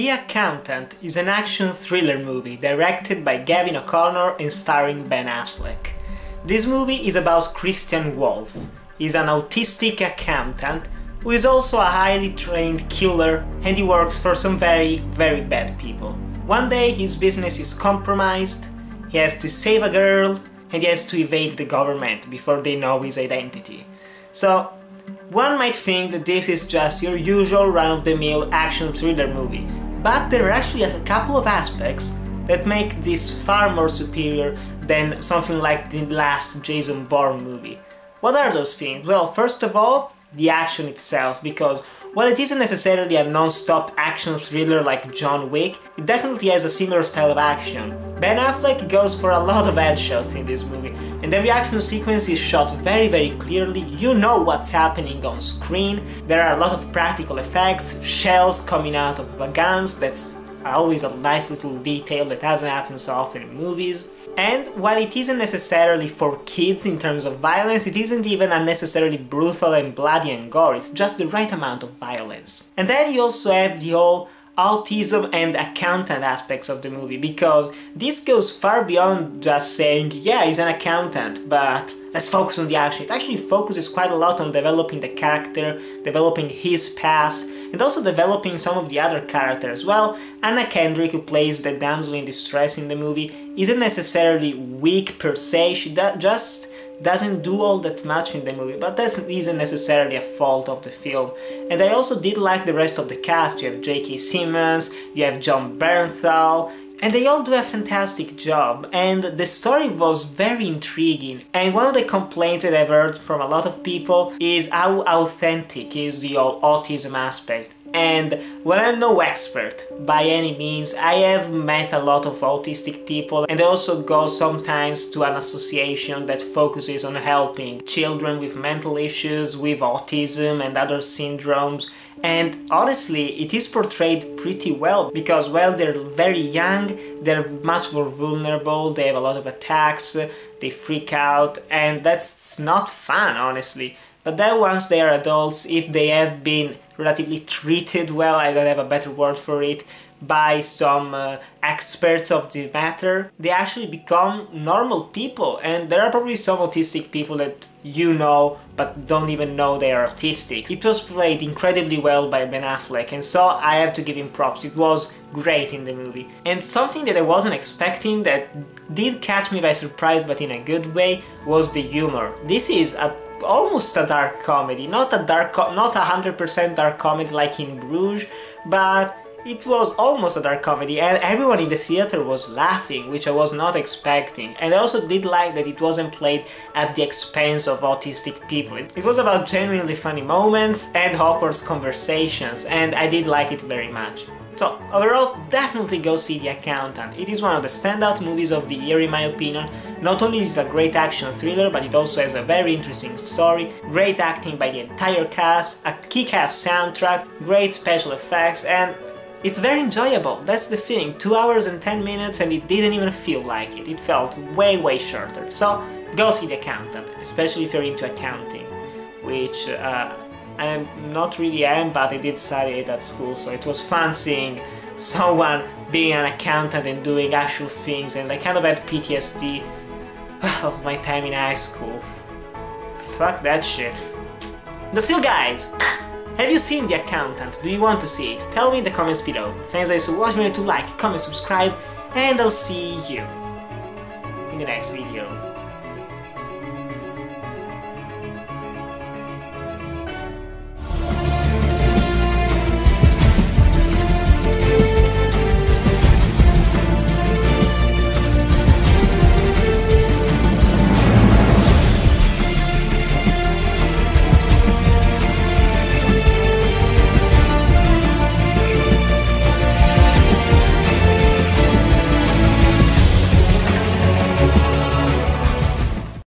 The Accountant is an action thriller movie directed by Gavin O'Connor and starring Ben Affleck. This movie is about Christian Wolf. He's an autistic accountant who is also a highly trained killer, and he works for some very bad people. One day his business is compromised, he has to save a girl, and he has to evade the government before they know his identity. So, one might think that this is just your usual run-of-the-mill action thriller movie, but there are actually a couple of aspects that make this far more superior than something like the last Jason Bourne movie. What are those things? Well, first of all, the action itself, because while it isn't necessarily a non-stop action thriller like John Wick, it definitely has a similar style of action. Ben Affleck goes for a lot of headshots in this movie, and every action sequence is shot very clearly. You know what's happening on screen. There are a lot of practical effects, shells coming out of guns, that's always a nice little detail that doesn't happen so often in movies. And while it isn't necessarily for kids in terms of violence, it isn't even unnecessarily brutal and bloody and gore, it's just the right amount of violence. And then you also have the whole autism and accountant aspects of the movie, because this goes far beyond just saying, yeah, he's an accountant, but let's focus on the action. It actually focuses quite a lot on developing the character, developing his past, and also developing some of the other characters. Well, Anna Kendrick, who plays the damsel in distress in the movie, isn't necessarily weak per se, she just doesn't do all that much in the movie, but that isn't necessarily a fault of the film. And I also did like the rest of the cast. You have J.K. Simmons, you have Jon Bernthal, and they all do a fantastic job, and the story was very intriguing. And one of the complaints that I've heard from a lot of people is how authentic is the whole autism aspect. And while I'm no expert by any means, I have met a lot of autistic people, and I also go sometimes to an association that focuses on helping children with mental issues, with autism and other syndromes. And honestly, it is portrayed pretty well, because while they're very young, they're much more vulnerable, they have a lot of attacks, they freak out, and that's not fun, honestly. But then once they are adults, if they have been relatively treated well, I don't have a better word for it, by some experts of the matter, they actually become normal people. And there are probably some autistic people that you know but don't even know they are autistic. It was played incredibly well by Ben Affleck, and so I have to give him props. It was great in the movie. And something that I wasn't expecting, that did catch me by surprise but in a good way, was the humor. This is almost a dark comedy, not 100% dark comedy like in Bruges, but it was almost a dark comedy, and everyone in the theater was laughing, which I was not expecting. And I also did like that it wasn't played at the expense of autistic people. It was about genuinely funny moments and awkward conversations, and I did like it very much. So, overall, definitely go see The Accountant. It is one of the standout movies of the year in my opinion. Not only is it a great action thriller, but it also has a very interesting story, great acting by the entire cast, a kick-ass soundtrack, great special effects, and it's very enjoyable. That's the thing, 2 hours and 10 minutes, and it didn't even feel like it. It felt way shorter. So, go see The Accountant, especially if you're into accounting, which I not really am, but I did study it at school, so it was fun seeing someone being an accountant and doing actual things, and I kind of had PTSD of my time in high school. Fuck that shit. But still, guys, have you seen The Accountant? Do you want to see it? Tell me in the comments below. Thanks guys for watching, remember to like, comment, subscribe, and I'll see you in the next video.